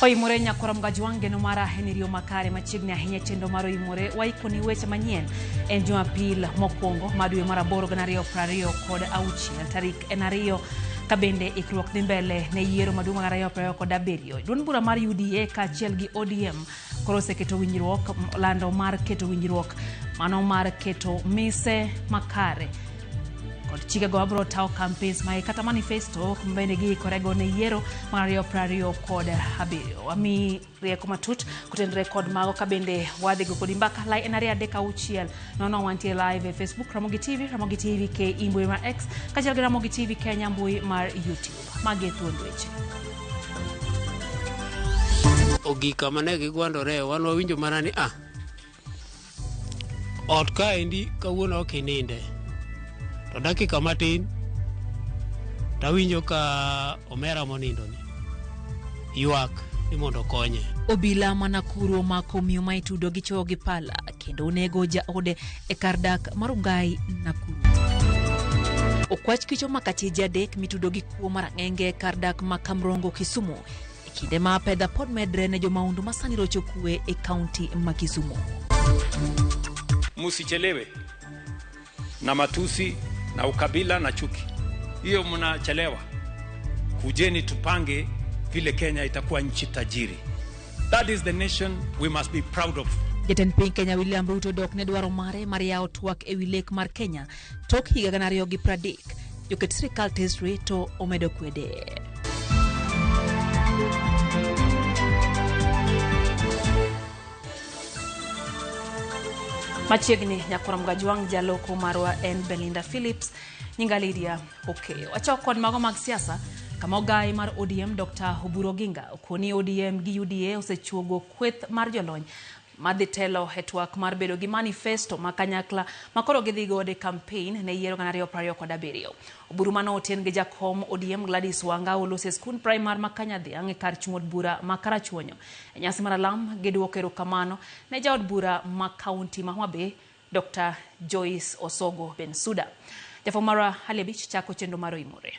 Oimore nyakora mgajuange no mara henirio makare machiegni ahinya chendo maro imore waikoni weche manyien en Jumapil mokwongo madwe mar 8 2020 kod tarik en 2 kabende ikruok dhi mbele ne yiero maduong' mar 2027. Duond bura mar UDA kaachiel gi ODM koro oseketo winjruok lando mar keto winjruok mano mar keto mise makare kod chike go abro tao campaigns mai kata manifesto mbende gi korego ne yiero mar 2027. Ami rieko matut kutendre kod mago kabende wadhi go kodi mbaka lai en 3:6 nono wantie live e Facebook Ramogi TV ke imbui mar X kachel gi Ramogi TV Kenya mbui mar YouTube mage thuondweche ogika mane gigwandore wan wawinjo manani ot ka endi kawuono okininde to dakika matin tawinjo ka omera monindo ni ywak ni mondo konye. Obila Nakuru mako miyo ma itudo gi chwo gi pala kendo onego jaode e kar dak marungai Nakuru. Okwach kicho makati jadek mitudo gi kuo marang'enge kar dak makamrongo Kisumu e kinde ma pedha pod medre ne jomaundu masani rocho kue e kaunti ma Kisumu. Musichelewe na matusi na ukabila na chuki. Hiyo mnachelewa. Kujeni tupange vile Kenya itakuwa nchi tajiri. That is the nation we must be proud of. Jatend piny Kenya William Ruto dok ne dwaro mare Mariao twak e wi lek mar Kenya tok higa 2030. Joket sirikal tesre to omedo kwede. Machiegni nyakora mgajuang jaloko marwa en Belinda Phillips nyinga Lydia Okeyo. Achok kod mago mag siasa kama ogai mar ODM Dr. Oburu Oginga okoni ODM gi UDA osechuogo kweth mar jolony madhi telo hetwak mar bedo gi manifesto makanyakla makoro gidhi gode campaign ne yiero 2027. Oburu mano oten gi jakom ODM Gladys Wanga olose skul primar makanyadhi ange kar chung'od bura makarachuonyo. E nyasi mar alam giduoko erokamano ne jaod bura ma kaunti ma Homa Bay Dr. Joyce Osogo Bensuda. Jafomara Halebich chako chendo maro imore.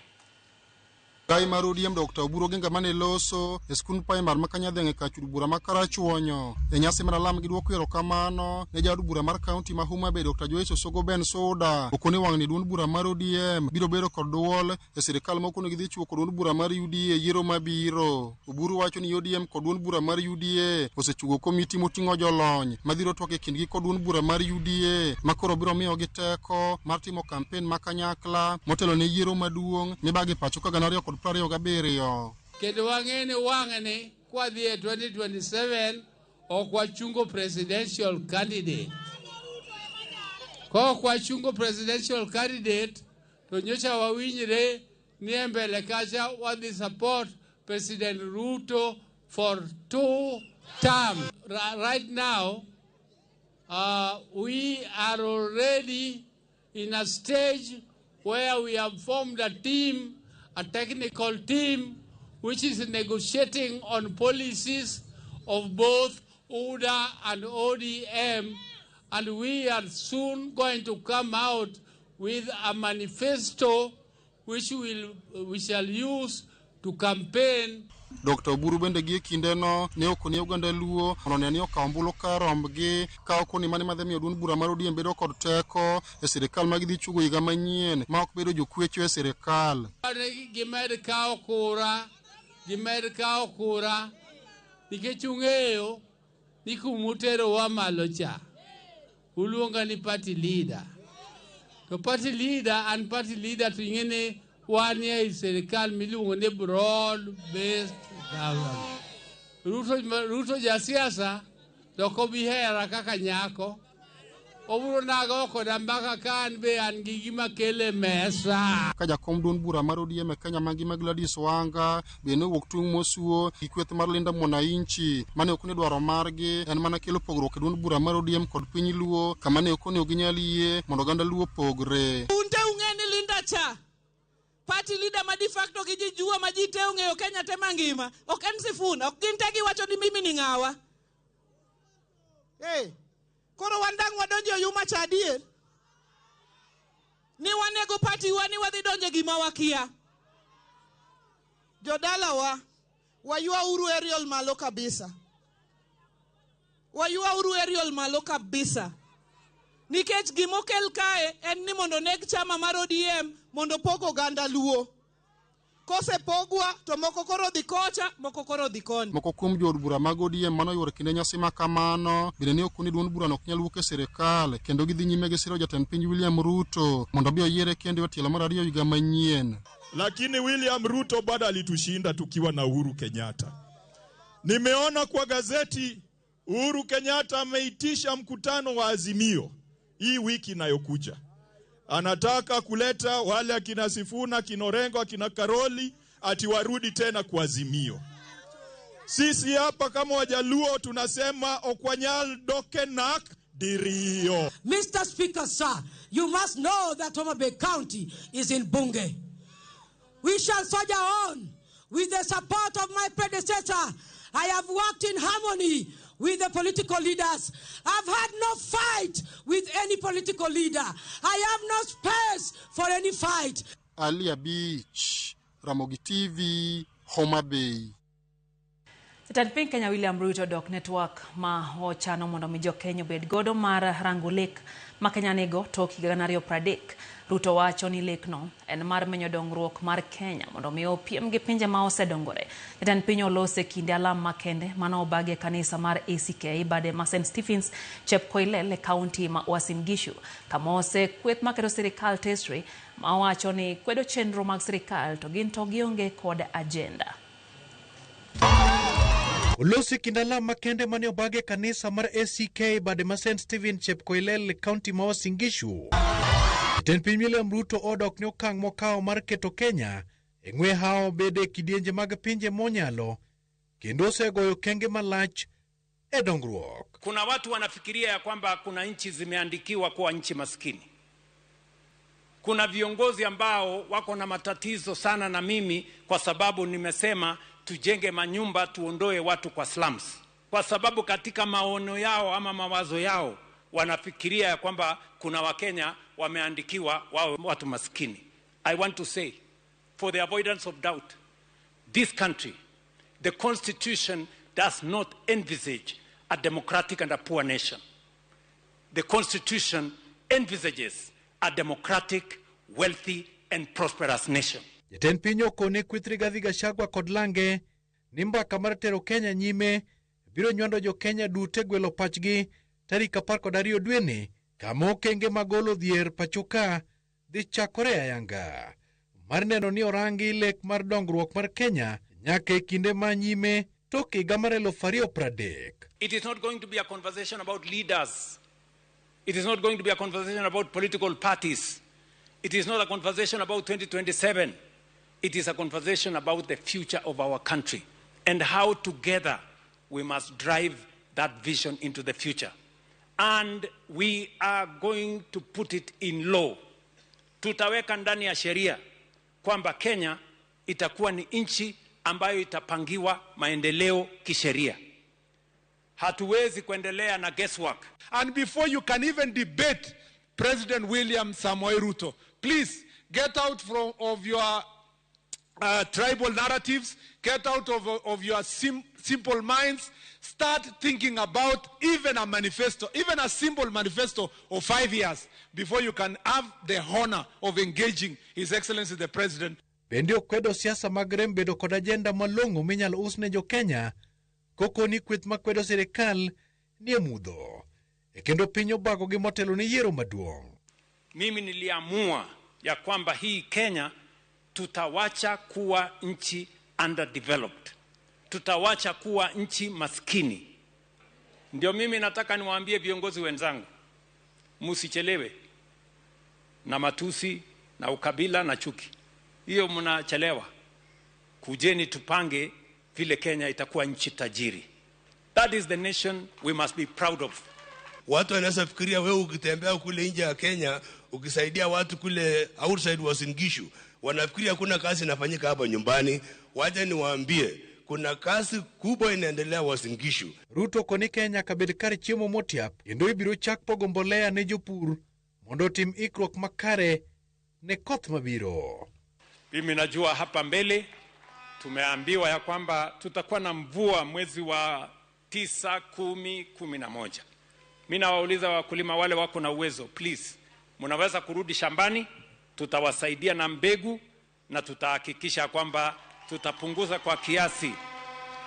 Gai mar ODM Dr. Oburu Oginga mane loso e skul primar makanyadhi ka chud bura makarachuonyo. E nyasi mar alam giduoko erokamano ne jaod bura mar kaunti ma Homa Bay Dr. Joyce Osogo Bensuda. Okoni wang'ni duond bura mar ODM biro bedo kod duol e sirikal mokoni gidhi chuo kod duond bura mar UDA yiero mabiro. Oburu wacho ni ODM kod duond bura mar UDA osechugo komiti moting'o jolony madhiro twak e kindgi kod duond bura mar UDA makoro biro miyo gi teko mar timo campaign makanyakla motelo ne yiero maduong' mibagi pacho ka 2027. Kendo wang'ene kwa dhi e 2027 okwa chungo presidential candidate. Kwa chungo presidential candidate to nyocha wawinjre ni mbele kacha wadhi support President Ruto for 2 terms. Right now we are already in a stage where we have formed a technical team which is negotiating on policies of both UDA and ODM, and we are soon going to come out with a manifesto which we shall use to campaign. Dr. Oburu bende gi kindeno ne okoni Uganda luo ono ne okawmbulu karombgi ka okoni mane madhemi duond bura mar ODM bedo kod teko e sirikal magidhi chugo higa manyien ma ok bedo jokwecho e sirikal. Gimed kawo kura nikech ung'eyo ni kumutero wa malo cha uluonga ni party leader. To party leader to ing'ene wan e sirikal miluongo ni broad based government. Ruto jasiasa doko bihera kaka nyako oburo nago koda mbaka kan be an gi gima kele mesa. Ka jakom duond bura mar ODM e Kenya mangima Gladys Wanga bende wuok tung' mosuo gi kweth mar Linda Mwananchi mane okoni dwaro margi en mana kelo pogruok e duond bura mar ODM kod piny luo kama ne okoni oginyal yie mondo oganda luo pogre. Unte ung'eni Linda cha party leader ma de facto gi jijua ma ji te ong'eyo Kenya te mangima ok en Sifuna ok gin te giwacho ni mimi ni ng'awa. Koro wandang' wadonjo yuma cha adier ni wanego party wani wadhi donjo gima wakia. Jodalawa wayua uru aerial malo kabisa. Wayua uru aerial malo kabisa. Nikech gimokel kae en ni mondo neg chama mar ODM mondo pogo ganda luo. Kose pogwa to moko koro dhi kocha, moko koro dhi koni. Moko kuom jood bura mag ODM mano yor kinde nyasi ma kamano bende ne okuni duond bura no ok nyal wuok e sirikal kendo gidhi nyime gi siro jatend piny William Ruto mondo bi oyiere kendo tielo mar ariyo higa manyien. Lakini William Ruto bado alitushinda tukiwa na Uhuru Kenyatta. Nimeona kwa gazeti Uhuru Kenyatta ameitisha mkutano wa Azimio hii wiki inayokuja. Anataka kuleta wale akina Sifuna, Kinorengo, akina Karoli ati warudi tena kwa Azimio. Sisi hapa kama Wajaluo tunasema Okwanyal Dokenak Dirio. Mr. Speaker, sir, you must know that Homa Bay County is in Bunge. We shall soldier on with the support of my predecessor. I have worked in harmony with the political leaders. I've had no fight with any political leader. I have no space for any fight. Alia Beach, Ramogi TV, Homa Bay. Jatend piny Kenya William Ruto dok network ma ochano mondo mi Kenya bed godo mar rango lek ma Kenya nego tok higa 2030. Ruto wacho ni lek no en mar menyo dongruok mar Kenya mondo mi opiem gi pinje ma osedongore. Jatend piny olose kinde alam makende mano obage kanisa mar ACK bade ma St. Stephens Chepkoilel County ma Uasin Gishu. Kamose kweth makedo sirikal tesri ma wacho ni kwedo chenro mag sirikal to gin to gionge kod agenda. Olosi kindala makende mane obage kanisa mar ACK bade ma St. Stephen Chepkoilel County ma Uasin Gishu. Jatend piny William Ruto odok ne okang' mokao mar keto Kenya e ng'we hao bede kidienje mag pinje monyalo kendo osegoyo kenge malach e dongruok. Kuna watu wanafikiria ya kwamba kuna nchi zimeandikiwa kuwa nchi maskini. Kuna viongozi ambao wako na matatizo sana na mimi kwa sababu nimesema tujenge manyumba tuondoe watu kwa slums. Kwa sababu katika maono yao ama mawazo yao wanafikiria ya kwamba kuna Wakenya wameandikiwa wao watu maskini. I want to say, for the avoidance of doubt, this country, the constitution does not envisage a democratic and a poor nation. The constitution envisages a democratic, wealthy and prosperous nation. Jatend piny okone kweth Rigathi Gachagua kod Lange ni mbaka mar tero Kenya nyime biro nywando jo Kenya dute gwelo pachgi tarik 12 dweni kama okenge magolo dhier pachoka dhi chakore ayanga mar neno ni orangi lek mar dongruok mar Kenya nyaka e kinde ma nyime tok higa mar 2030. It is not going to be a conversation about leaders. It is not going to be a conversation about political parties. It is not a conversation about 2027. It is a conversation about the future of our country and how together we must drive that vision into the future. And we are going to put it in law. Tutaweka ndani ya sheria kwamba Kenya itakuwa ni nchi ambayo itapangiwa maendeleo kisheria. Hatuwezi kuendelea na guesswork. And before you can even debate President William Samoei Ruto, please get out of your tribal narratives, get out of your simple minds, start thinking about even a manifesto, even a simple manifesto of 5 years before you can have the honor of engaging His Excellency the President. Bende okwedo siasa mag rem bedo kod agenda malong'o minyalo usne jo Kenya koko ni kweth makwedo sirikal ni e mudho e kendo piny obago gi motelo ni yiero maduong'. Mimi niliamua ya kwamba hii Kenya tutawacha kuwa nchi underdeveloped. Tutawacha kuwa nchi maskini. Ndio mimi nataka niwaambie viongozi wenzangu, msichelewe na matusi na ukabila na chuki. Hiyo mnachelewa. Kujeni tupange vile Kenya itakuwa nchi tajiri. That is the nation we must be proud of. Watu wanaweza fikiria wewe ukitembea kule nje ya Kenya ukisaidia watu kule outside Uasin Gishu wanafikiria kuna kazi inafanyika hapa nyumbani. Wacha niwaambie kuna kazi kubwa inaendelea Uasin Gishu. Ruto koni Kenya kabed kar chiemo motiap kendo ibiro chak pogo mbolea ne jopur mondo tim ikruok makare ne koth mabiro. Mimi najua hapa mbele tumeambiwa ya kwamba tutakuwa na mvua mwezi wa 9, 10, 11. Mimi nawauliza wakulima wale wako na uwezo, please, mnaweza kurudi shambani, tutawasaidia na mbegu na tutahakikisha kwamba tutapunguza kwa kiasi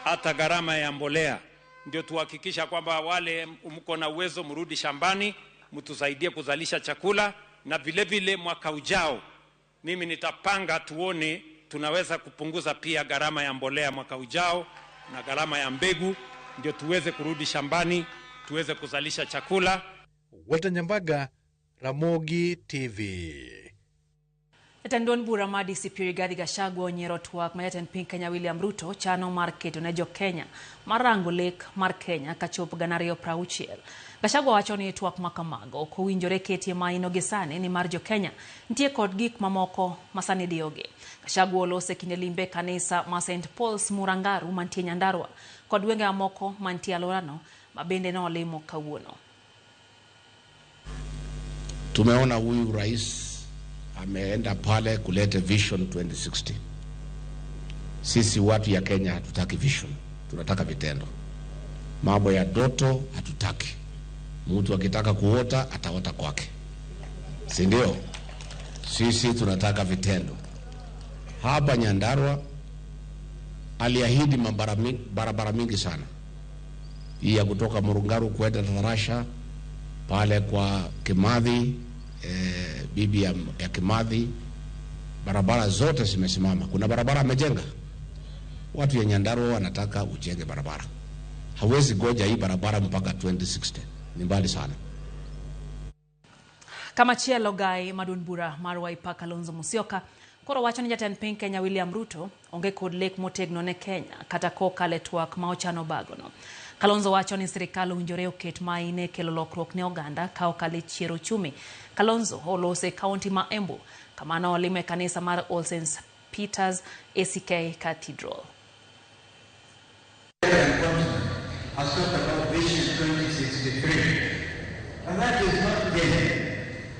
hata gharama ya mbolea. Ndio tuhakikisha kwamba wale mko na uwezo mrudi shambani, mtusaidie kuzalisha chakula, na vile vile mwaka ujao mimi nitapanga tuone tunaweza kupunguza pia gharama ya mbolea mwaka ujao na gharama ya mbegu, ndio tuweze kurudi shambani, tuweze kuzalisha chakula. Walter Nyambaga, Ramogi TV. Jatend bura mar DCP Rigathi Gachagua onyiero twak ma jatend piny Kenya William Ruto chano mar keto ne jo-Kenya marango lek mar Kenya kachop 2060. Gachagua wacho ni twak ma kamago ok owinjore ketie maino gi sani ni mar jo-Kenya nitie kod gik mamoko masani dioge. Gachagua olose kinde limbe kanisa ma St. Paul's Murangaru mantie Nyandarua kod wenge mamoko mantie alworano ma bende nolimo kawuono. Tumeona huyu rais ameenda pale kuleta Vision 2060. Sisi watu ya Kenya hatutaki vision, tunataka vitendo. Mambo ya doto hatutaki. Mtu akitaka kuota ataota kwake, si ndio? Sisi tunataka vitendo. Hapa Nyandarua aliahidi barabara mingi sana. Hii ya kutoka Murungaru kwenda Tarasha pale kwa Kimathi, bibi ya Kimathi, barabara zote zimesimama. Kuna barabara amejenga. Watu ya Nyandarua wanataka ujenge barabara. Hawezi goja hii barabara mpaka 2060. Ni mbali sana. Kama chielo gai madun bura mar Wiper Kalonzo Musyoka koro wacho ni jatend piny Kenya William Ruto onge kod lek motegno ne Kenya kata kokale twak ma ochano bagono. Kalonzo wacho ni sirikal owinjore oket maine kelo lokruok ne oganda ka okale chiero chumi. Kalonzo olose kaunti ma Embu kamano olime kanisa mar All Saints Peter's ACK Cathedral. Has talked about Vision 2063, and that is not Kenya.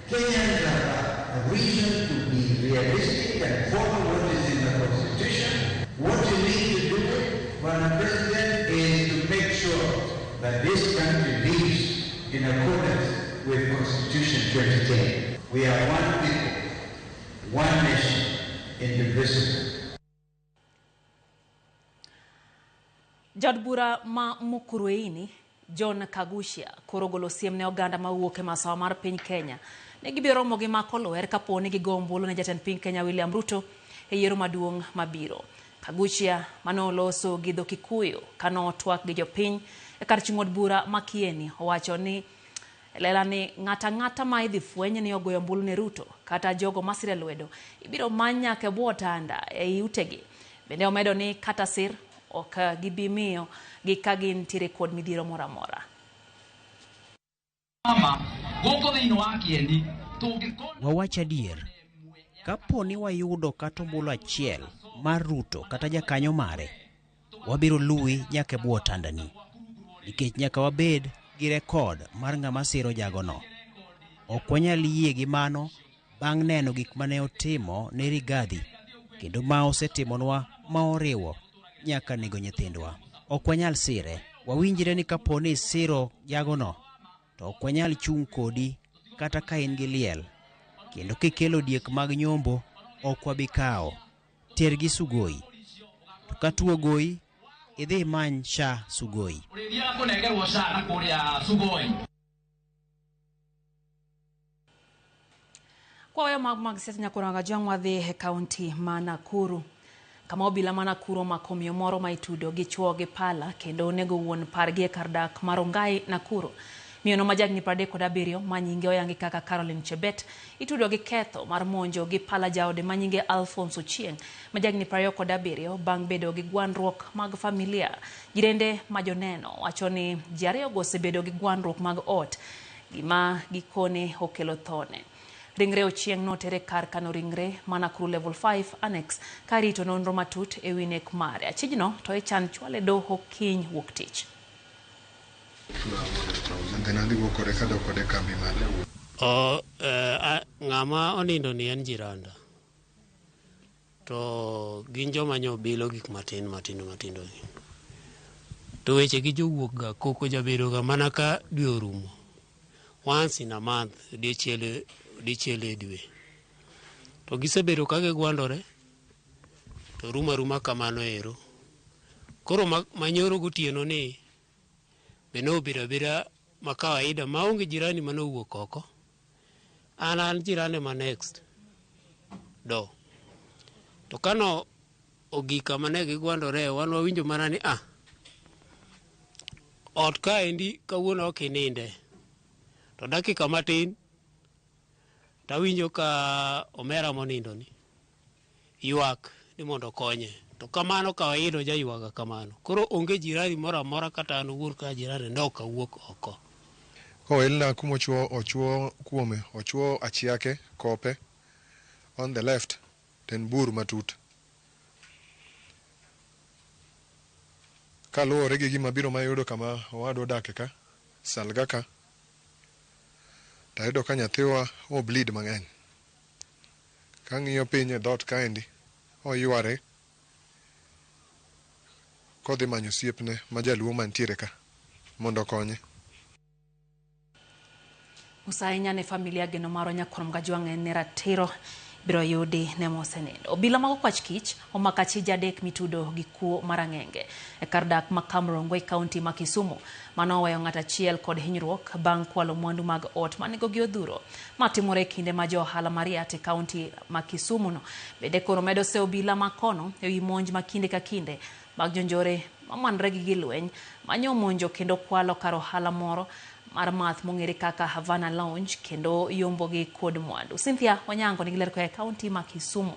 Kenyans have a reason to be realistic and follow what is in the Constitution. What you need to do, Madam President, is to make sure that this country lives in accordance with Constitution 2010. We are one people, one nation, indivisible. Jadbura ma Mukurueini John Kagushia korogolo siem ne oganda ma wuok e masawa mar piny Kenya ne gibiro romo gi makolower kapo ni gigombolo ne jatend piny Kenya William Ruto e yiero maduong' mabiro. Kagushia manoloso gi dho-Kikuyu kano twak gi jopiny e kar chung'od bura Makieni owacho ni lela ni ng'ata ma idhi fweny ni ogoyo ombulu ne Ruto kata jogo masire lwedo ibiro manya ke bwo tanda e utegi. Bende omedo ni kata sir ok gibimiyo gikagin tire kod midiro mora mora. Wawacha dier, kapo ni wayudo kata ombulu achiel mar Ruto kata jakanyo mare, wabiro luwi nyaka bwo tandani, nikech nyaka wabed gi rekod mar ng'ama siro jagono. Ok wanyal yie gi mano bang' neno gik mane otimo ne Rigathi kendo ma osetimonwa ma oriwo nyaka nego nyithindwa. Ok wanyal sire, wawinjire ni kapo ni siro jagono to ok wanyal chung' kodi kata ka in gi liel, kendo kikelo diek mag nyombo ok wabikawo. Tergi Sugoi, to katuo goi idhi many Sha Sugoi. Kwa wewe mag siasa nyakuranga jangwa dhi kaunti ma Nakuru. Kama obila ma Nakuru makomio moro ma itudo gi chuo gi pala kendo nego wuon pargi e kardak Marongai Nakuru. Miyono majagni 37 ma nyinge oyangi kaka Caroline Chebet itudo gi ketho mar monjo gi pala jaode ma nyinge Alphonse Ochieng majagni 27 bang' bedo gi gwandruok mag familia. Jirende majoneno wacho ni ji ariyo osebedo gi gwandruok mag ot gima gikone okelo thone. Ringre Ochieng notere kar kano ringre mana Nakuru level 5 annex karito nonro matut e winek mare. Achijno to e chan chwale doho kiny wuok tich. Ng'ama onindo ni en jiranda. to gin joma nyobilo gik matindo. To weche gi jowuok ga koko jabedo ga mana ka dwe orumo. Once in a month, dichiele dwe. To gisebedo ka gigwandore, to ruma kamano ero. Koro manyoro gotieno ni, beno bira ma kawaida, maonge jirani manowuok oko. An jirani ma next. Do. To kano ogika mane gigwandore, wan wawinjo mana ni, ot ka endi kawuono kininde. To dakika matin, tawinjo ka omera monindo ni, ywak ni mondo konye. To kamano kawaida jaywaga kamano. Koro onge jirani mora mora kata an owuon ka jirani ndoka wuok oko. Elna ochuo kuome, ochuo achiake, kope, on the left, ten bur matut. Kaluwore gi gima biro mayudo kama owado dake ka, salga ka, tayudo ka nyathiwa bleed mang'eny. Kang'iyo piny e dhot kaendi, oyware kodhi manyo osiepne ma jaluo mantiere ka mondo konye. Usainya ne familia geno maro nyakorom gajwang'e ne ratiro biro yudi ne mosenendo. Obila mag Okwach Kich omako achije adek mitudo gi kuo marang'enge e kar dak ma Kamrongo e kaunti ma Kisumu. Mano oweyo ng'at achiel kod hinyruok bang' kwalo mwandu mag ot manego gi odhuro. Matimore kinde ma jo ohala Mariat e kaunti ma Kisumu no bende koro medo se obila makono e wi monj ma kinde ka kinde mag jonjore mamanre gi lweny manyo monjo kendo kwalo kar ohala moro mar math mong'ere kaka Havana Lounge kendo yombo gi kod mwandu. Cynthia Wanyango ni giler koe kaunti ma Kisumu.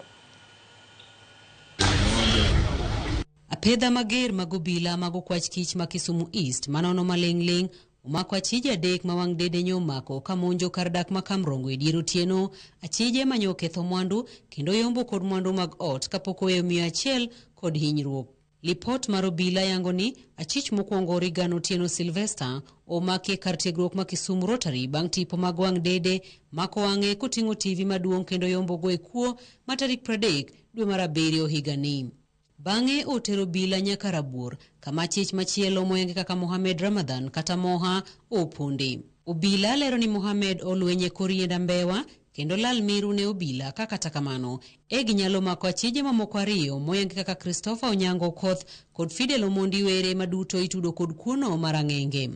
Apedha mager mag obila mag Okwach Kich ma Kisumu East manono maling'ling omako achije adek ma wang' dede nyomako ka monjo kar dak ma Kamrongo e dier otieno. Achije manyo ketho mwandu kendo yombo kod mwandu mag ot kapok oweyo 100 kod hinyruok. Lipot mar obila yango ni achich mokwongo Oregon Otieno Sylvester omaki kar tiegruok ma Kisumu Rotary bang' tipo mag wang' dede mako wang'e koting'o TV maduong' kendo yombo go e kuo ma tarik 30 dwe mar 7 higani. Bang'e otero obila nyaka Rabuor kama achich machielo moyangi kaka Mohamed Ramadhan kata Moha oponde. Obila lero ni Mohamed olwenye korienda Mbewa kendo lal miru ne obila kata kamano ginyalo mako achije mamoko ariyo moyangi kaka Christopher Onyango Koth kod Fidel Omondi Were maduto itudo kod kuono marang'enge.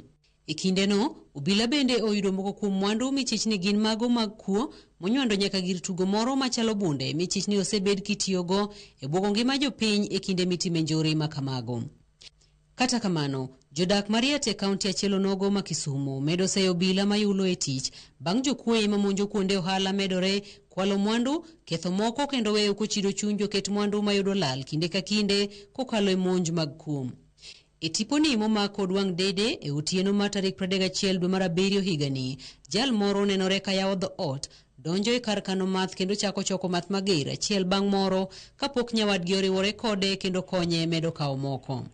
E kindeno obila bende oyudo moko kuom mwandu michich ni gin mago mag kuo monywando nyaka gir tugo moro machalo bunde michich ni osebed kitiyogo e bwogo ngima jopiny e kinde mitime njore makamago. Kata kamano, jodak Mariat e kaunti achielo nogo ma Kisumu medo seyo obila mayulo e tich bang' jokuoye mamonjo kuonde ohala medore kwalo mwandu, ketho moko kendo weyo kochido chuny joket mwandu mayudo lal kinde ka kinde kokalo e monj mag kuom. E tiponi momak kod wang' dede e otieno ma tarik 31 dwe mar 7 higani, jal moro nenore ka yawo dho ot donjo e kar kano math kendo chako choko math mager achiel bang' moro kapok nyawadgi oriwore kode kendo konye medo kawo moko.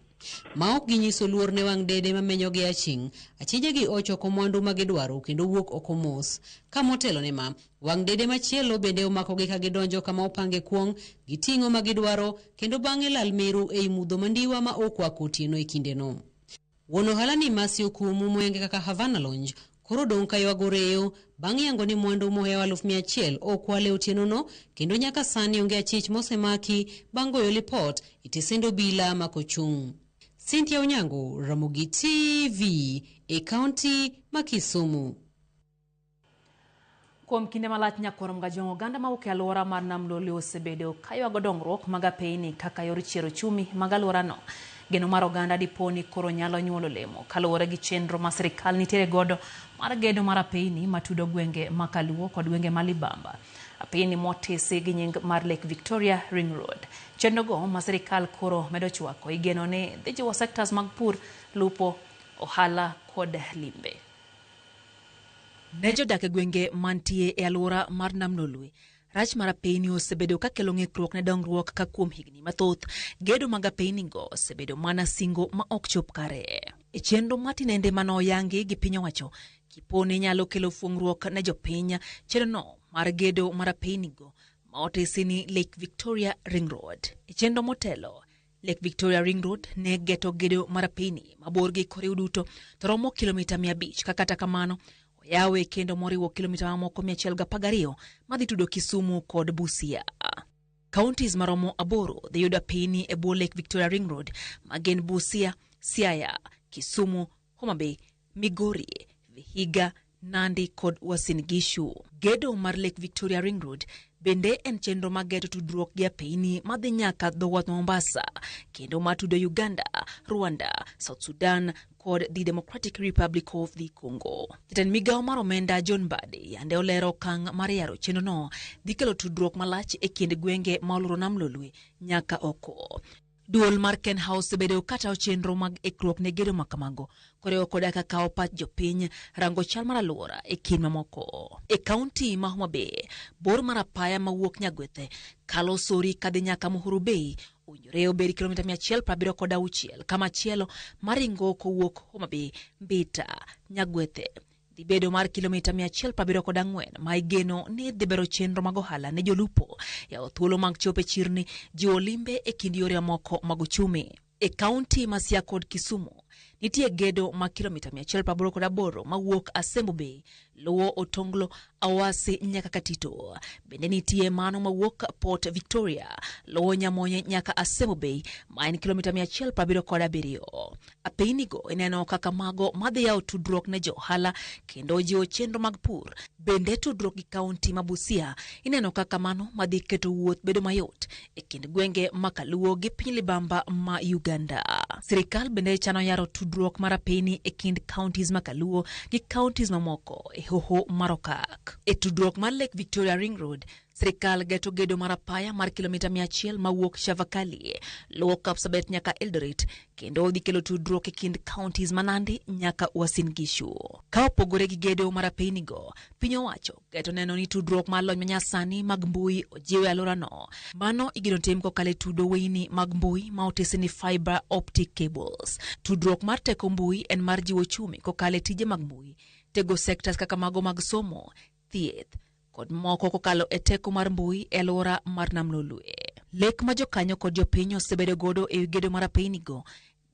Ma ok ginyiso luor ne wang' dede mamenyo gi aching', achije gi ochoko mwandu magidwaro kendo wuok oko mos. Ka motelo ne ma, wang' dede machielo bende omako gi ka gidonjo kama opange kuong', giting'o magidwaro kendo bang'e lal meru ei mudho mandiwa ma okwako otieno e kindeno. Wuon ohala ni Masi Okumu moyangi kaka Havana Lounge koro dong' ka ywago reyo bang' yango ni mwandu mohewa 100,000 okwale otieno no kendo nyaka sani onge achich mosemaki bang' goyo lipot e tesend obila makochung'. Cynthia Onyango, Ramogi TV, e kaunti ma Kisumu. Kuom kinde malach nyakorom gajong oganda ma uke alwora mar Nam Lolwe osebedo kaywago dongruok mag apeyni kaka yor chiero chumi mag alworano. Geno mar oganda diponi koro nyalo nyuolo lemo kaluwore gi chenro ma sirikal nitiere godo mar gedo mar apeyni matudo gwenge makaluo kod gwenge malibamba. Apeyni motisi gi nying mar Lake Victoria Ring Road. Chenrogo ma sirikal koro medo chwako igeno ne dhi jiwo sectors mag pur, lupo, ohala kod limbe. Ne jodak e gwenge mantie e alwora mar Nam Lolwe, rach mar apeyni osebedo ka kelo ng'ikruok ne dongruok ka kuom higni mathoth. Gedo mag apeynigo osebedo mana singo ma ok chop kare. E chenro matinende manoyangi gi piny owacho, kiponi nyalo kelo fuong'ruok ne jopiny. Chenrono mar gedo mar apeynigo maotesi ni Lake Victoria Ring Road. Chendo motelo Lake Victoria Ring Road ne geto gedo marapini maborgi kore uduto toromo kilomita 500 kakata kamano yawe kendo moriwo kilomita moko 112 madhi tudo Kisumu kod Busia. Counties maromo aboro the yuda pini e bo Lake Victoria Ring Road magen Busia, Siaya, Kisumu, Homa Bay, Migori, Vihiga, Nandi kod Uasin Gishu. Gedo mar Lake Victoria Ring Road bende en chenro mageto tudruok gi apini madhi nyaka dhowath Mombasa kendo matudo Uganda, Rwanda, South Sudan kod the Democratic Republic of the Congo. Jatend migawo mar omenda John Mbadi yande olero okang' mar yaro chenro no dhi kelo tudruok malach e kind gwenge ma oluro nam Lolwe nyaka oko. Duol mar Ken House bedo kata chenro mag ikruok ne gedo makamago koreo koda ka kao pach jopiny rango chal mar aluora e kin mamoko. E kaunti ma Homa Bay, bor mar apaya mawuok Nyagwethe kalo Sori kadhi nyaka Muhuru Bay owinjore obed kilomita 176 kama chielo maringo kowuok Homa Bay Mbita Nyagwethe dhi bedo mar kilomita 174 ma igeno ni dhi bero chenro mag ohala ne jolupo ya thuolo mag chope chirni jiwo limbe e kind yore moko mag uchumi. E kaunti ma Siaya kod Kisumu nitie gedo ma kilomita 188 mawuok Asembo Bay luwo Otonglo Awasi nyaka Katito. Bende nitie mano mawuok Port Victoria luwo Nyamonye nyaka Asembo Bay ma en kilomita 177. Apinigo ineno kaka mago madhi yawo tudruok ne johala kendo jiwo chenro mag pur. Bende tudruok gi kaunti ma Busia ineno kaka mano madhi keto wuoth bedo mayot e kind gwenge makaluo gi piny libamba ma Uganda. Sirikal bende chano yaro tudruok mar apini e kind counties makaluo gi counties mamoko e hoho Marokak. E tudruok mar Lake Victoria Ring Road, sirikal geto gedo mar apaya mar kilomita 100 mawuok Shavakali luwo Kapsabet nyaka Eldoret kendo dhi kelo tudruok e kind counties manandi nyaka Uasin Gishu. Ka opogore gi gedo mar apinigo, piny owacho geto neno ni tudruok mar lony manyasani mag mbui ojiwe alorano. Mano igeno tim kokalo tudo weini mag mbui ma otesi ni fiber optic cables. Tudruok mar teko mbui en mar jiwo chumi kokalo tije mag mbui tego sectors kaka mago mag somo, thieth kod moko kokalo e teko mar mbui e alwora mar nam Lolwe. Lek ma jokanyo kod jopiny osebedo godo e gedo mar apinigo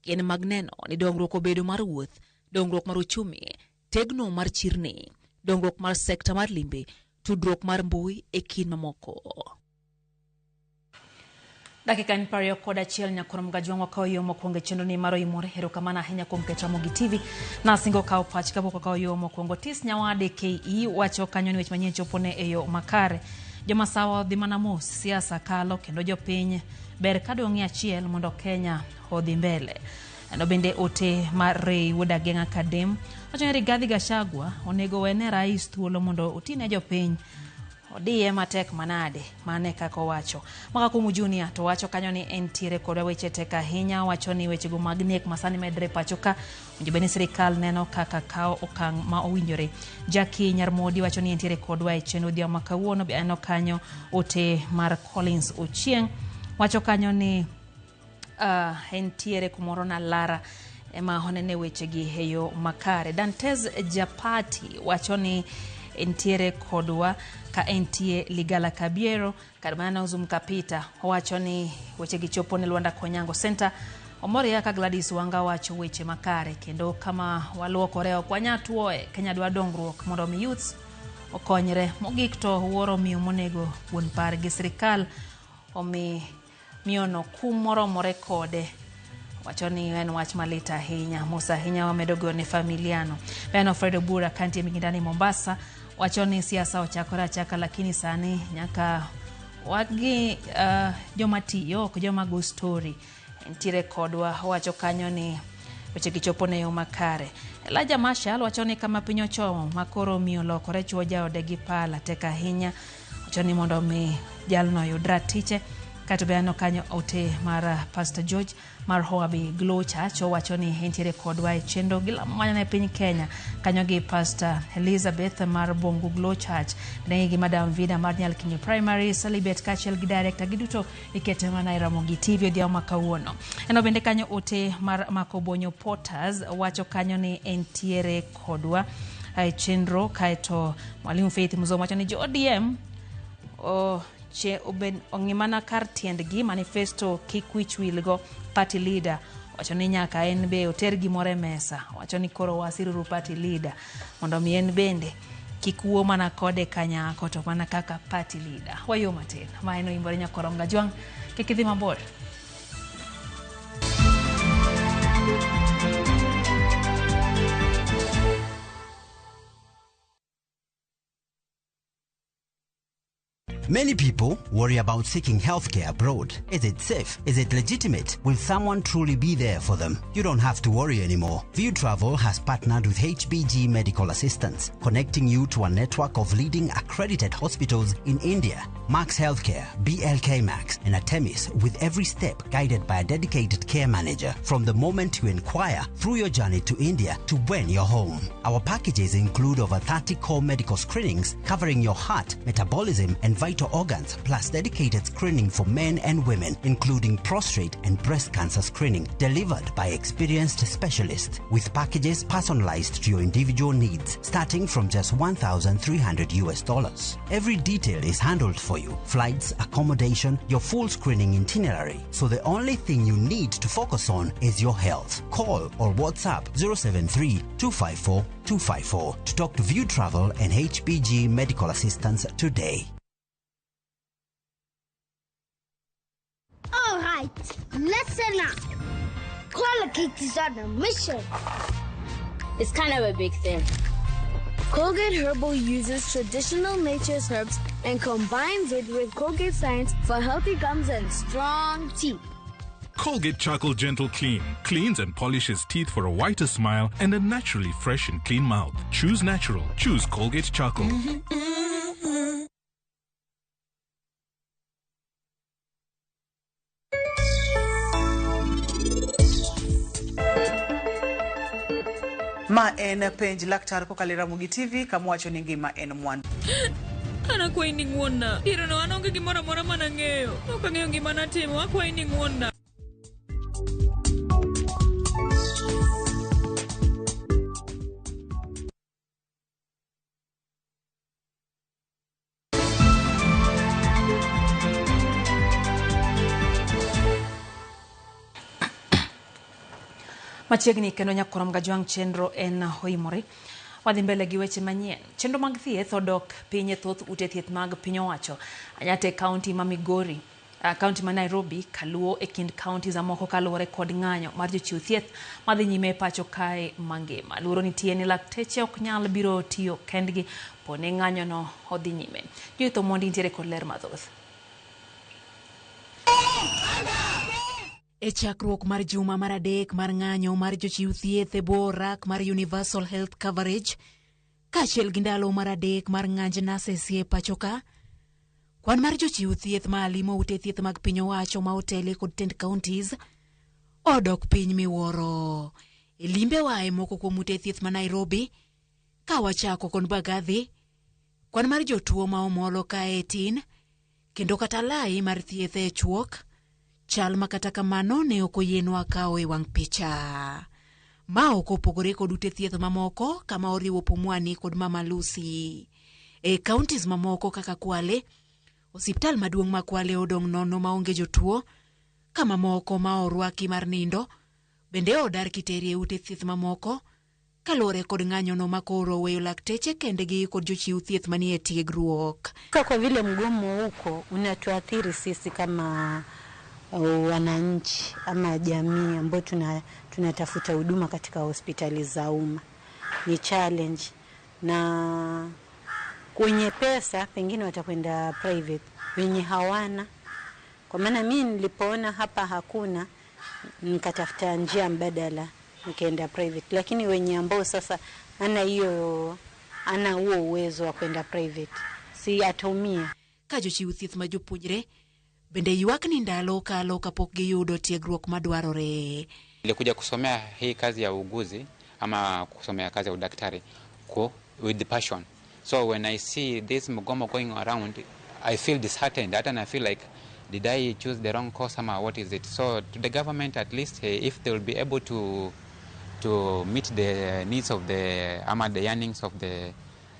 gin mag neno ni dongruok obedo mar wuoth, dongruok mar uchumi, tegno mar chirni, dongruok mar sekta mar limbe, tudruok mar mbui e kin mamoko. Dakika ni pario koda chiel nyakoro mgajwango kao yomo kuonge chendo ni maro imore hero kamana henya kumketra mogi TV na singo kao pach kabo kao yomo kuongo tis nyawade KE wacho kanyoni wech manyien chopone eyo makare joma sawa dhimana mos siasa kalo kendo jopiny ber kadongi achiel mondo Kenya odhi mbele. Eno bende ote marei wuda genga kadem wacho Rigathi Gachagua onego wene rais thuolo mondo otine jopiny odie matek manade mane kako wacho maka kumu junior to wacho kanyo ni entiere kod weche teka hinya wacho ni weche go magnek masani medre pachoka unjibeni serikal neno kaka kao okang ma owinjore. Jackie Nyarmodi wacho ni entiere kod weche no dia makawuono biano kanyo ote mar Collins Ochieng wacho kanyo ni entiere kumoro na Lara ema honene weche gi heyo makare. Dantes Japati wacho ni entiere kodwa ka entie Ligala Kabiero kadmana uzumkapita wacho ni weche gichopo ne Luanda Konyango Center omori ya ka Gladys Wanga wacho weche makare kendo kama waluo koreo kwa nyatuoe Kenya dwa dongruok mondo mi youths okonyre mogik to wuoro miyo monego wuon par gi sirikal omi miono kumoro more kode wacho ni en wach malita hinya Musa hinya wamedogo ne familiano. Beno Fredo Bura kanti migindani Mombasa wacho ni siasa ochakora chaka lakini sani nyaka wagi jomatiyo kujoma go story entiere kodwa wacho kanyo ni weche gichopone yo makare. Elijah Marshall wacho ni kama pinyo chomo makoro miyo lokore chuo jaode gi pala teka hinya wacho ni mondo mi jalno yudra tiche kato beano kanyo ote mar Pastor George mar Hoabi Glow Church wacho ni entiere kodwa e chendo gila mwanya na piny Kenya kanyo gi Pastor Elizabeth mar Bongo Glow Church ne gi Madam Vida mar Nyal Kinyo Primary Celibate Kachel gi director giduto ikete mana Iramogi TV dia makawuono. Eno bende kanyo ote mar Makobonyo Porters wacho kanyo ni entiere kodwa e chenro kaito Mwalimu Faith Muzomo wacho ni ODM che oben ongimana kar tiendgi manifesto kikwich wilgo party leader wacho ni nyaka en be oter gimore mesa wacho ni koro wasiruru party leader mondo mi en bende kikuo mana kode kanyako to mana kaka party leader wayo matin maeno imbore nyakoronga jwang kikidhi mabor. Many people worry about seeking healthcare abroad. Is it safe? Is it legitimate? Will someone truly be there for them? You don't have to worry anymore. View Travel has partnered with HBG Medical Assistance, connecting you to a network of leading accredited hospitals in India. Max Healthcare, BLK Max, and Atemis, with every step guided by a dedicated care manager from the moment you inquire through your journey to India to when you're home. Our packages include over 30 core medical screenings covering your heart, metabolism, and vital organs, plus dedicated screening for men and women, including prostate and breast cancer screening, delivered by experienced specialists, with packages personalized to your individual needs, starting from just $1,300. Every detail is handled for you: flights, accommodation, your full screening itinerary. So the only thing you need to focus on is your health. Call or WhatsApp 073-254-254 to talk to View Travel and HBG Medical Assistance today. All right, listen up. Colgate is on a mission. It's kind of a big thing. Colgate Herbal uses traditional nature's herbs and combines it with Colgate Science for healthy gums and strong teeth. Colgate Charcoal Gentle Clean cleans and polishes teeth for a whiter smile and a naturally fresh and clean mouth. Choose natural. Choose Colgate Charcoal. Ma en penj laktar kokalo Ramogi TV kamwacho ni ngima en mwandu. Anakuwa ini ngwonna. Iro no anonge gimora mora mana ng'eyo. Ok ang'eyo gima natimo. Akwa ini ngwonna. Machiegni kendo nyakorom gajwang chenro en hoimore. Wadhi mbele gi weche manyien. Chenro mag thieth odok piny e thoth ute thieth mag piny owacho. Anyate kaunti ma Migori, kaunti ma Nairobi, kaluo e kind kaunti za moko kaluwore kod ng'anyo mar jochiw thieth madhi nyime pacho kae mangima. Luoro nitie ni lakteche ok nyal biro tiyo kendgi pone ng'anyo no odhi nyime. Joitho mondi nitiere kod ler mathoth. E chakruok mar juma mar adek mar ng'anyo mar jochiw thieth e bwo rak mar Universal Health Coverage, kaachiel gi ndalo mar adek mar ng'anj nasesie pachoka, kwan mar jochiw thieth ma limo ute thieth mag piny owacho ma otele kod tend counties odok piny miwuoro. E limbe wae moko kuom ute thieth ma Nairobi, ka wachako kod Mbagathi, kwan mar jotuo ma omolo kae tin, kendo kata lai mar thieth e chuok, chal makata kamano ne okoyenwa kao e wang' picha. Ma okopogore kod ute thieth mamoko kama oriwo Pumwani kod Mama Lucy. E counties mamoko kaka Kwale, osiptal maduong' ma Kwale odong' nono maonge jotuo, kama moko ma orwaki mar nindo, bende odar kiteri e ute thieth mamoko, kalore kod ng'anyo no makoro weyo lakteche kendegi kod jochiw thieth manie tiegruok. Kwa vile mgomo huko unatuathiri sisi kama wananchi ama jamii ambao tunatafuta huduma katika hospitali za umma. Ni challenge, na kwenye pesa pengine watakwenda private, wenye hawana. Kwa maana mimi nilipoona hapa hakuna, nikatafuta njia mbadala nikaenda private, lakini wenye ambao sasa ana huo uwezo wa kwenda private si atumia. Kajochiw thieth ma jopuonjre bende yuak ni ndalo kalo kapok giyudo tiegruok madwarore. Nilikuja kusomea hii kazi ya uuguzi ama kusomea kazi ya udaktari with the passion. So when I see this mgomo going around, I feel disheartened. And I feel like, did I choose the wrong course ama what is it? So to the government, at least if they will be able to meet the needs of the yearnings of the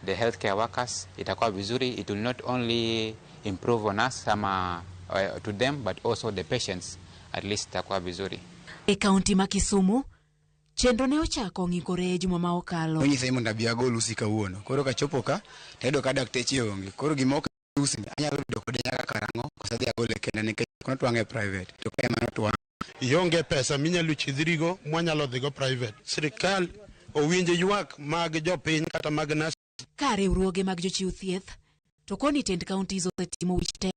healthcare workers, itakuwa vizuri. It will not only improve on us to them, but also the patients at least itakuwa vizuri. E kaunti ma Kisumu, chenro ne ochako ng'ikore juma ma okalo. Onyise mondo abi agol usi kawuono. Koro kachopo ka, tedo ka dakteche onge. Koro gimoko usi anyalo yudo kode nyaka karang'o kosa dhi agole kenda nikech kono twang'e private. To ka ema twang'. Ionge pesa minyalo chidhirigo mwanyalo dhigo private. Sirikal owinje ywak mag jopiny kata mag nas. Ka riwruoge mag jochiw thieth to koni tend counties osetimo wich te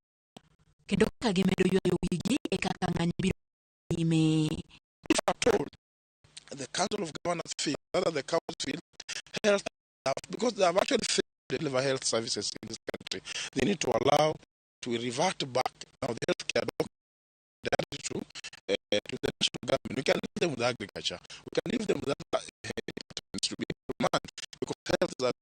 kendo ka gimedo ywayo wigi e kaka ng'anyo biro nyime. If at all the Council of Governors feel, rather the council feel health staff, because they have actually failed to deliver health services in this country, they need to allow to revert back now the healthcare to the national government. We can leave them with agriculture. We can leave them with other departments to be manned because health is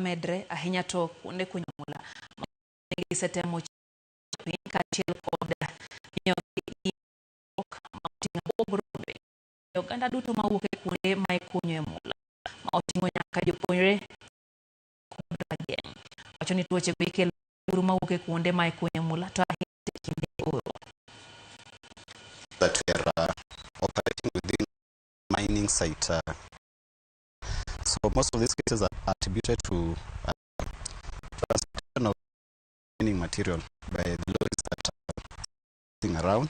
medre ahinya to kuonde kunyuola negi setemo piny kaachiel kod oganda duto mawuok e kuonde ma ikunyo e mula ma oting'o nyaka jopuonjre kod rageng'. Wacho ni tuoche go ikelo mawuok e kuonde ma ikunyo e mula to ahinya e kinde oro. That we are operating within mining site. So most of these cases are attributed to transportation of mining material by the lorries that are around,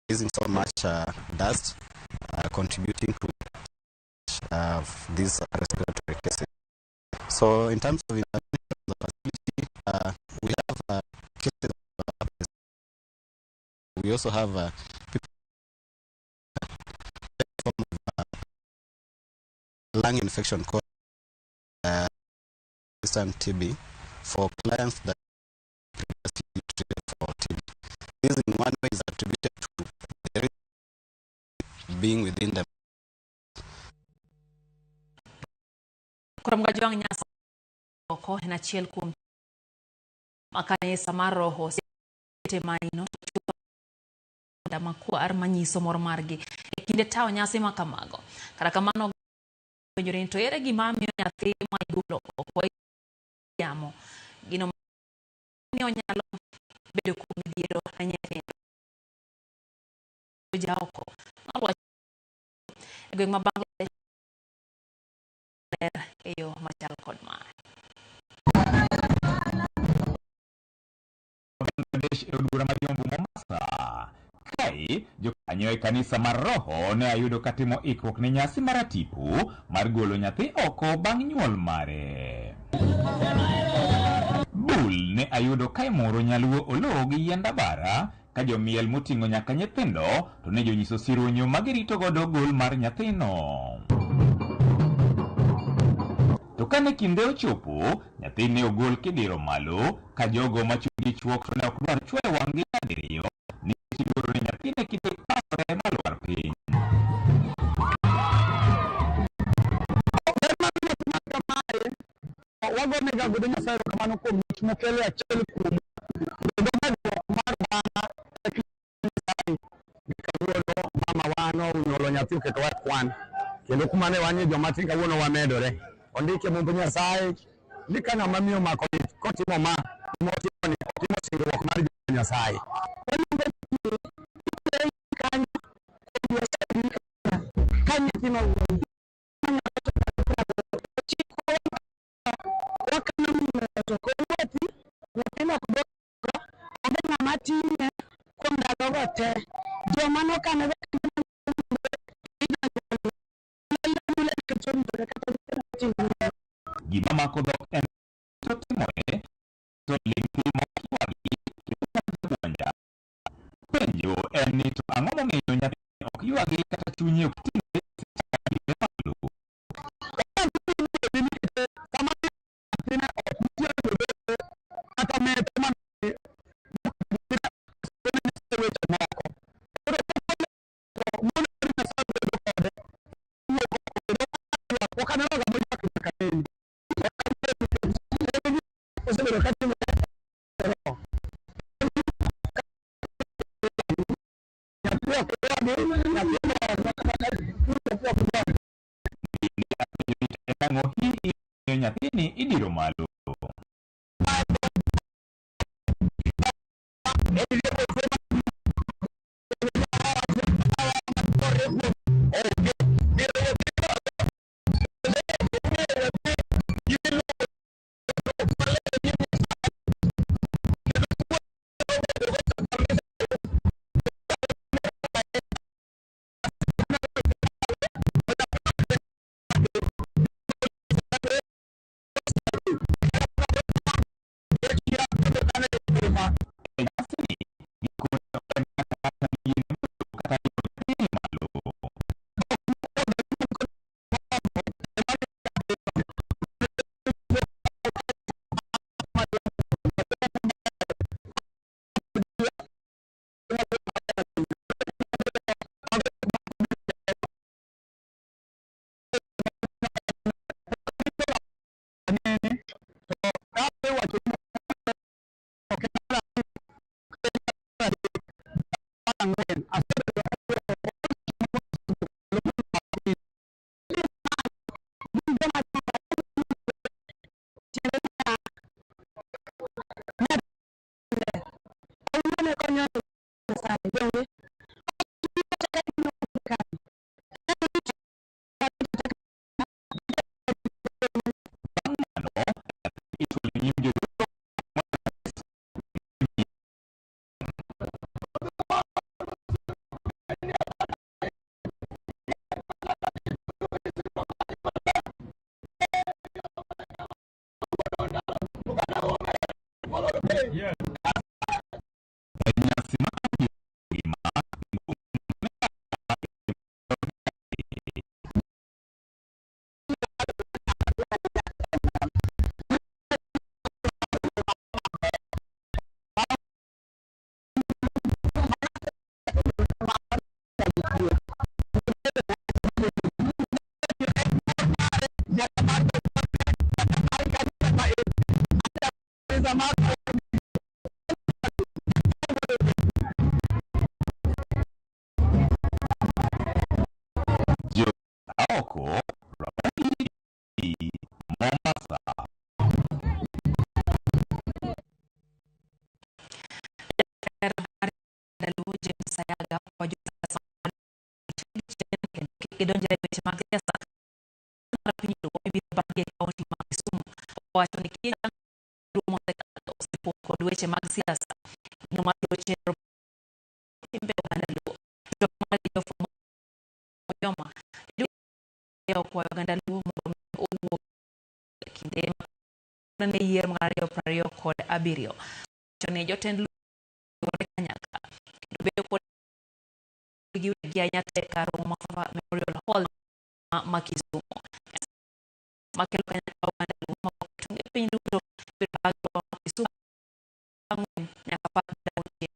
using so much dust, contributing to these respiratory cases. So in terms of the facility, we have cases of we also have people form of lung infection called resistant TB for clients that previously treated for TB. This in one way is attributed to the risk being within them. Kuramgaji wang nyasa oko en achiel kuom makanisa mar roho sete maino da makwar manyiso mor margi e kinde tawo nyasi makamago. Kata kamano penjore to ere gima miyo nyathi ma igolo oko yamo gino ni onyalo bedo kuom midhiero na nyithindo ja oko nalwa e gweng' ma Bangladesh eyo machal kod mare. Bangladesh e odura mariombo Mombasa. Kae jokanyo e kanisa mar roho ne ayudo katimo ikruok ne nyasi mar atipu mar golo nyathi oko bang' nyuol mare. Bul ne ayudo kae moro nyaluo olo gi yienda bara ka jomiel moting'o nyaka nyithindo to ne jonyiso sironyo magirito godo gol mar nyathino. To kane kinde ochopo, nyathi ne ogol kidiro malo ka jogo machungi chuok to ne ok dwar chwoyo wang'gi nyadiriyo nikech igoro ne nyathi ne kinde pasore malwar piny. Wagonega godo Nyasaye kamano kuom mich mokelo achiel kuom kendo medruok mar bana e Nyasaye kawuono mama wano unyuolo nyathi oketowa kwan kendo kuma ne wanie joma tin kawuono wamedore. Ondike Mumbu Nyasaye ni ka ng'ama miyo mako kotimo ma otimo singruok mar Nyasaye. Gima mako dhok en to timore to ang'o momiyo nyathi ok ywagi kata chunye ok ting're malo. Nyathini idiro malo. Kidonja weche mag siasa pinyo ibiro bang'e kaunti ma Kisumu wacho ni kija rumo osipo kod weche mag siasa no malo chenro timbe oganda luo jomayo fumo yoma yo kwa oganda luo mondo owuok kinde ne yier mar 2027 wacho ni jotend luo kanyaka kendo bedo kod gi anyate karo mafafa Memorial Hall ma Kisumu makelo kanyaka oganda luo ma tunge piny duto bedo ma Kisumu nyaka pa dauche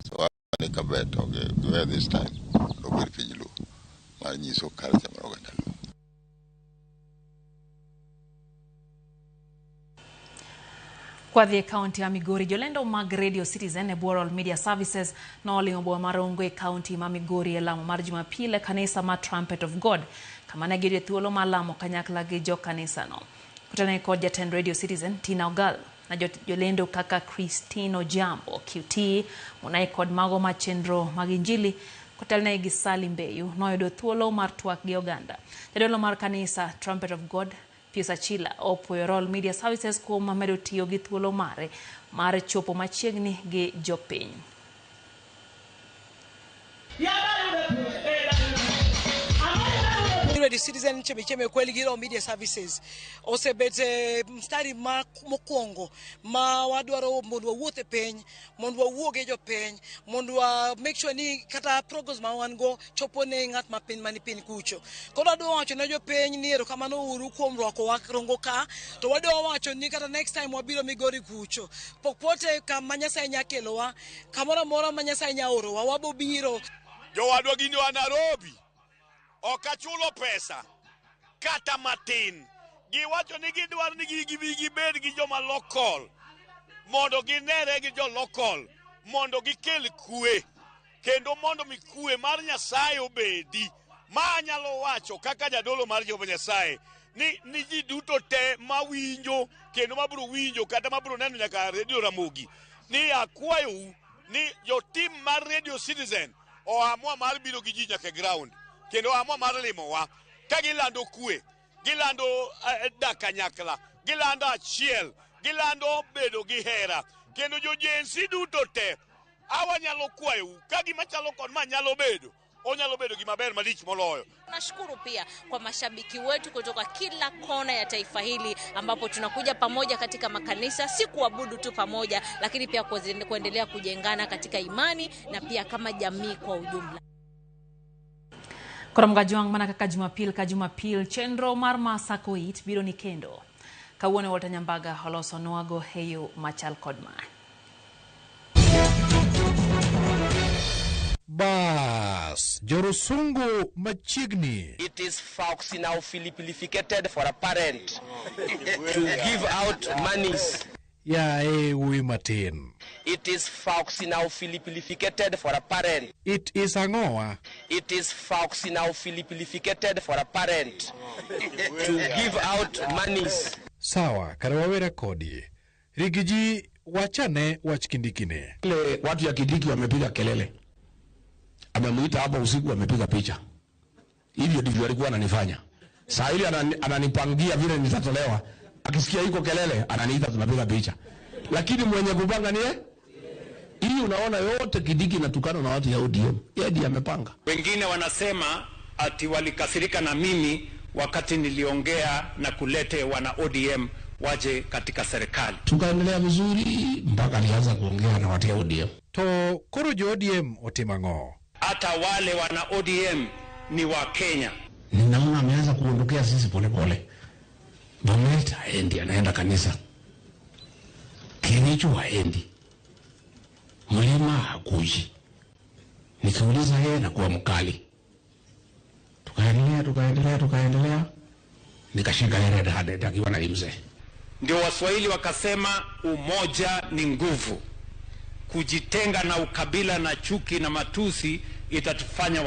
so I think about okay where this time will finish low my niece so culture oganda luo. Kwa the county ya Migori, jolendo mag Radio Citizen e Buorol Media Services na olimo bo marongo e county ma Migori e lamo mar Jumapile kanisa ma Trumpet of God. Kama ne gire thuolo ma lamo kanyakla gi jo kanisa no. Kutane kod jatend Radio Citizen Tina Ogal na jolendo kaka Christino Jambo QT munai kod mago ma chenro mag injili kotelne gi Salim Beyu noyudo thuolo mar twak gi oganda. Jadolo mar kanisa Trumpet of God Pius Achila opwoyo Royal Media Services kuom medo tiyo gi thuolo mare mar chopo machiegni gi jopiny. Radio Citizen chemicheme kweli gi Royal Media Services osebete mstari ma mokwongo ma wadwaro mondo wawuothe piny mondo wawuoge jopiny mondo make sure ni kata programs ma wan go chopo ne ngat ma piny mani piny kucho. Koro wadwa wacho ne jopiny ni erokamano uru kuom rwako warongo ka, to wadwa wacho ni kata next time wabiro Migori kucho popote kama Nyasaye nyakelowa kamoro amora ma Nyasaye nyaorowa wabobiro. Jowadwa gini wa Nairobi okachulo pesa kata matin giwacho ni gidwar ni gibed gi joma local mondo ginere gi jo local mondo gikel kue kendo mondo mi kue mar Nyasaye obedi. Ma nyalo wacho kaka jadolo mar Jehova Nyasaye ni ji duto te mawinjo kendo mabiro winjo kata mabiro neno nyaka Radio Ramogi ni akwayo ni jo team mar Radio Citizen oamua mar biro gi ji nyaka ground kendo amua mar limowa ka gilando kue, gilando dakanyakla, gilando achiel, gilando bedo gi hera kendo jo jensi duto te awanyalo kwayo ka gima chalo kod ma nyalo bedo onyalo bedo gima ber malich moloyo. Nashukuru pia kwa mashabiki wetu kutoka kila kona ya taifa hili ambapo tunakuja pamoja katika makanisa, si kuabudu tu pamoja lakini pia kuendelea kujengana katika imani na pia kama jamii kwa ujumla. Koram gajuang mana kaka Jumapil chenro mar Masakoit biro ni kendo. Kawuone Walter Nyambaga holoso nwago heyo machal kodma. Bas, Jorosungu machigni. It is Fox now Philippilificated for a parent to give out monies. Ya ui matin. It is Fox now Philippilificated for a parent. It is angoa. It is Fox now Philippilificated for a parent to give out monies. Sawa, karawawera kodi. Rigiji wachane wachkindikine. Ile watu ya Kindiki wamepiga kelele. Amemuita hapa usiku amepiga picha. Hivyo ndivyo alikuwa ananifanya. Saa ile ananipangia vile nitatolewa. Akisikia iko kelele ananiita tunapiga picha. Lakini mwenye kupanga ni hii unaona yote Kindiki inatukana na watu ya ODM. Yeye ndiye amepanga. Wengine wanasema ati walikasirika na mimi wakati niliongea na kulete wana ODM waje katika serikali. Tukaendelea vizuri mpaka alianza kuongea na watu ya ODM. To korojo ODM otimango. Hata wale wana ODM ni wa Kenya. Ninaona ameanza kuondokea sisi polepole. Bomet haendi, anaenda kanisa. Kericho haendi. Mlima hakuji. Nikiuliza yeye na kuwa mkali. Tukaendelea. Nikashika yeye hadi akiwa na mzee. Ndio Waswahili wakasema umoja ni nguvu. Kujitenga na ukabila na chuki na matusi itatufanya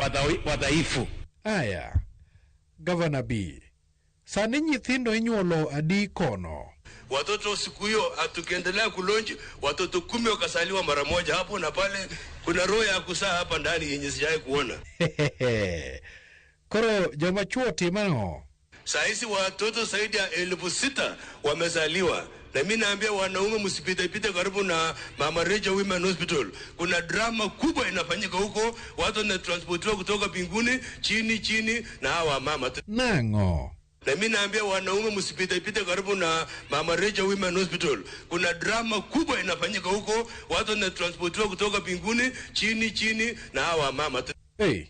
wadhaifu. Aya, Governor B. Sani nyithindo inyuolo adi kono. Watoto siku hiyo tukiendelea kulonji watoto 10 wakasaliwa mara moja hapo na pale. Kuna roho ya kusaa hapa ndani yenye sijai kuona. Koro joma chuo timango. Saisi watoto zaidi ya 6,000 wamezaliwa. Na mimi naambia wanaume msipite karibu na Mama Rachel Women Hospital. Kuna drama kubwa inafanyika huko, watu wanatransportiwa kutoka mbinguni chini na hawa mama. Nango. Na mimi naambia wanaume msipite karibu na Mama Rachel Women Hospital. Kuna drama kubwa inafanyika huko, watu wanatransportiwa kutoka mbinguni chini na hawa mama. Hey.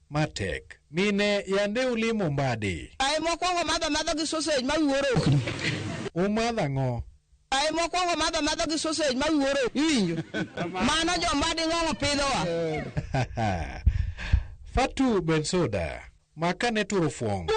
Matek. Mine yande ulimo mbadi. Ai mokwongo madha gi sausage mawuoro. Umadha ngo. Ai mokwongo madha gi sausage mawuoro. Iwinjo. Mano jo mbadi ngo pidhowa. Fatu Bensoda. Makane turo fuong.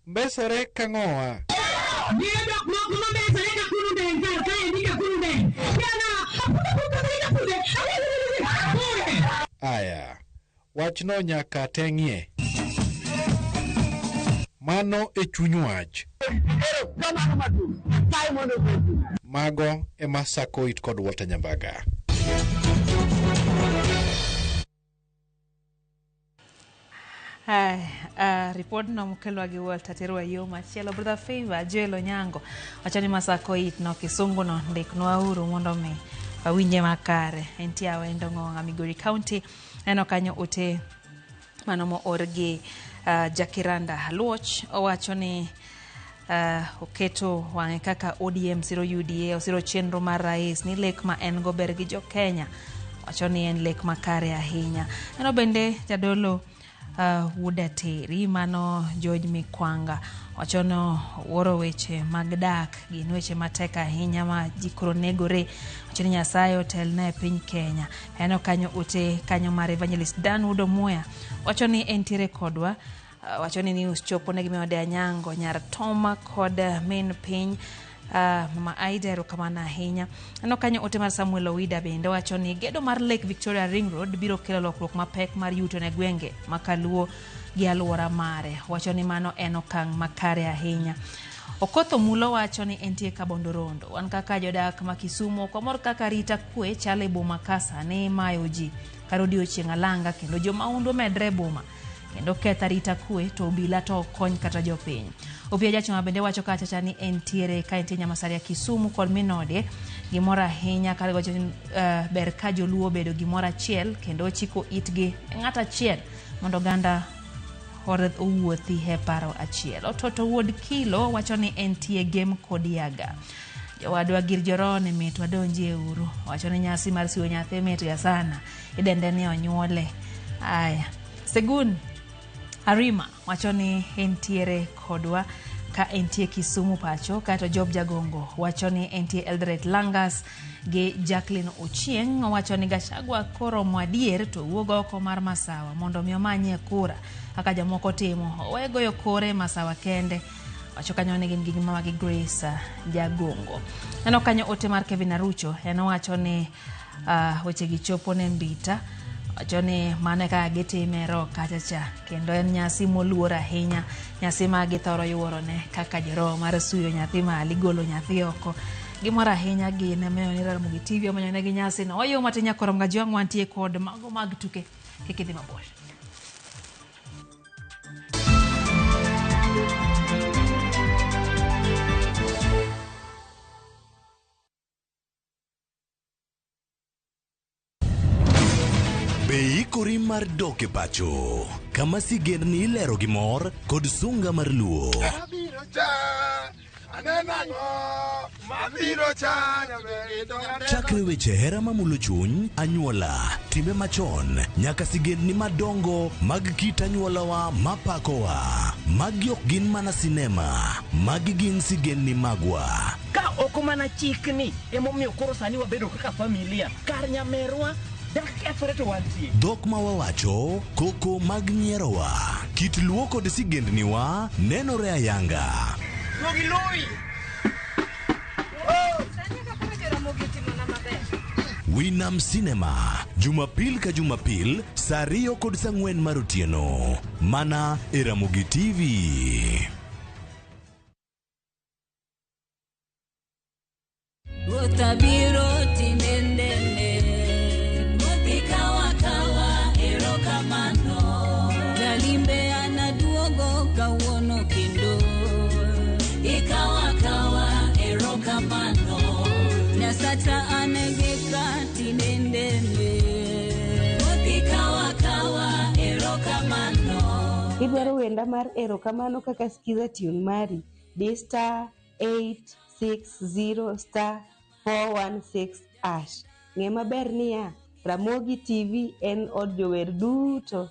Mbesore kang'oa. Aya, wachno nyaka teng'ie. Mano e chuny wach. Mago e Masako It kod Walter Nyambaga. Report no mukelo gi Walter terwa yo machielo. Brother Favor Joel Onyango wachani Masako It no kisungu no ndiknwa uru mondo mi winje makare entie awendo ng'onga Migori County eno kanyo ote mano mo orgi Jakiranda Haluoch owacho ni oketo wang'e kaka ODM 0 UDA osiro chenro mar rais ni lek ma en go ber gi jo Kenya. Wacho ni en lek makare ahinya. Eno bende jadolo Wudateri mano George Mikwanga wacho no woro weche mag dak gin weche matek ahinya ma jikoro negore. Wacho ni Nyasaye otelne e piny Kenya. Eno kanyo ote kanyo mar Evangelist Dan Udo Muya wacho ni entiere kodwa. Wacho ni news chopo ne gimiwade Anyango nyar Toma kod min piny Mama Aida erokamano ahinya. Eno kanyo ote mar Samuel Owida bende wacho ni gedo mar Lake Victoria Ring Road biro kelo lokruok mapek mar yuto ne gwenge makaluo gi aluora mare. Wacho ni mano en okang' makare ahinya. Okotho Mulo wacho ni entie Kabondorondo. Wan kaka jodak ma Kisumu komor kaka rita kwe chale boma kasa ne mayo ji karodi ochieng' alanga kendo jomaundo medre boma kendo ketha rita kwe to obila to kony kata jopiny. Opia Jachoma bende wacho kachacha ni entiere ka entie Nyamasaria Kisumu kod Minode gimora ahinya kare wacho ber ka joluo bedo gimora achiel kendo chiko itgi ng'ata achiel mondo ganda Horeth owuothi he paro achiel. Ototo Wuod Kilo wacho ni entie game kod Yaga. Jowadwa gir jorone mit wadonjie uru. Wacho ni nyasi mar siwo nyathi mit ga sana. Idende ni onyuole. Aya. Segun Arima wacho ni entiere kodwa ka entie Kisumu pacho kato Job Jagongo wacho ni entie Eldoret Langas gi Jacqueline Ochieng wacho ni Gachagua koro mwadier to wuogo oko mar Masawa mondo mi omanye kura kaka jamoko timo owegoyo kore Masawa kende. Wacho kanyo ni gin gima magi Grace Jagongo. Eno kanyo ote mar Kevin Arucho eno wacho ni weche gichopo ne Mbita. Wacho ni mane ka gitime ro kachacha kendo en nyasi moluor ahinya, nyasi ma githoro yuoro ne kaka joro mar suyo nyathi mali golo nyathi oko gimora ahinya gi ne meyo ni Ramogi TV omanyo ne gi nyasi no oyo matinya korom ga jwang wantie kod mago mag tuke kikidhi mabor. Beikori mar doke pacho kama sigendni ilero gi mor kod sunga mar luo. Chakre weche hera mamulo chuny, anyuola, timbe machon, nyaka sigendni madongo mag kit anyuolawa mapakowa. Magi ok gin mana sinema, magi gin sigendni magwa. Ka oko mana chikni emomiyo koro sani wabedo kaka familia kar nyamerwa Dhok ma wawacho, koko mag nyierowa, kit luo kod sigendniwa nenore ayanga. Winam Cinema, Jumapil ka Jumapil, saa 2 kod saa 4 mar otieno, mana e Ramogi TV. Utabiro tinendene kawa erokamano Jalimbe anaduogo kawuono kendo kawa erokamano Nyasata anegeka tinendene kawa erokamano. Idwaro wenda mar erokamano kaka skiza tune mari D star 860 star 416 #. Ng'e maber niya Ramogi TV en od jower duto.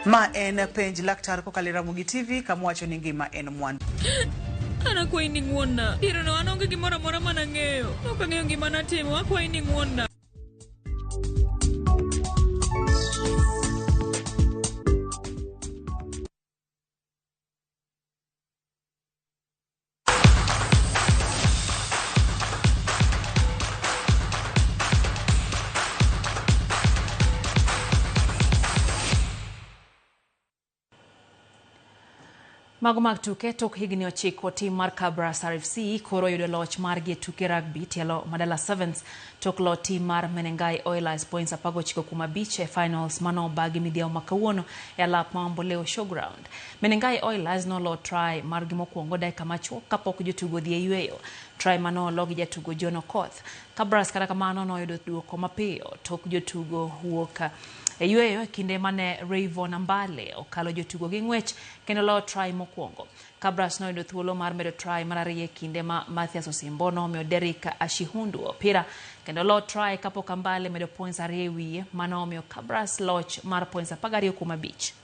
Ma en penj laktar kokalo Ramogi TV kamwacho ni ngima en mwandu. Ana kwa ini ngwona. Iro no anonge gimora mora mana ng'eyo. Ok ang'eyo gima natimo, akwa ini ngwona. Mago mag tuke tok higni ochiko tim mar Kabras RFC koro yudo loch margi tuke rugby tielo Madala Sevens tok lo tim mar Menengai Oilers points 19-5 e finals mano bagi midhiao makawuono e alap Mamboleo Showground. Menengai Oilers no lo try margi mokwongo dakika machuok kapok jotugo dhi e yueyo. Try mano logi jatugo John Okoth. Kabras kata kamano no yudo duoko mapiyo tok jotugo wuok yueyo kinde mane Rayvon Ambale okalo jotugo gi ng'wech kendo lo try mokwongo. Kabras no yudo thuolo mar medo try mar ariyo kinde ma Mathias Osimbono omiyo Derek Ashihundu opira kendo lo try kapok Ambale medo points 2 wiye mano omiyo Kabras loch mar points 12-5.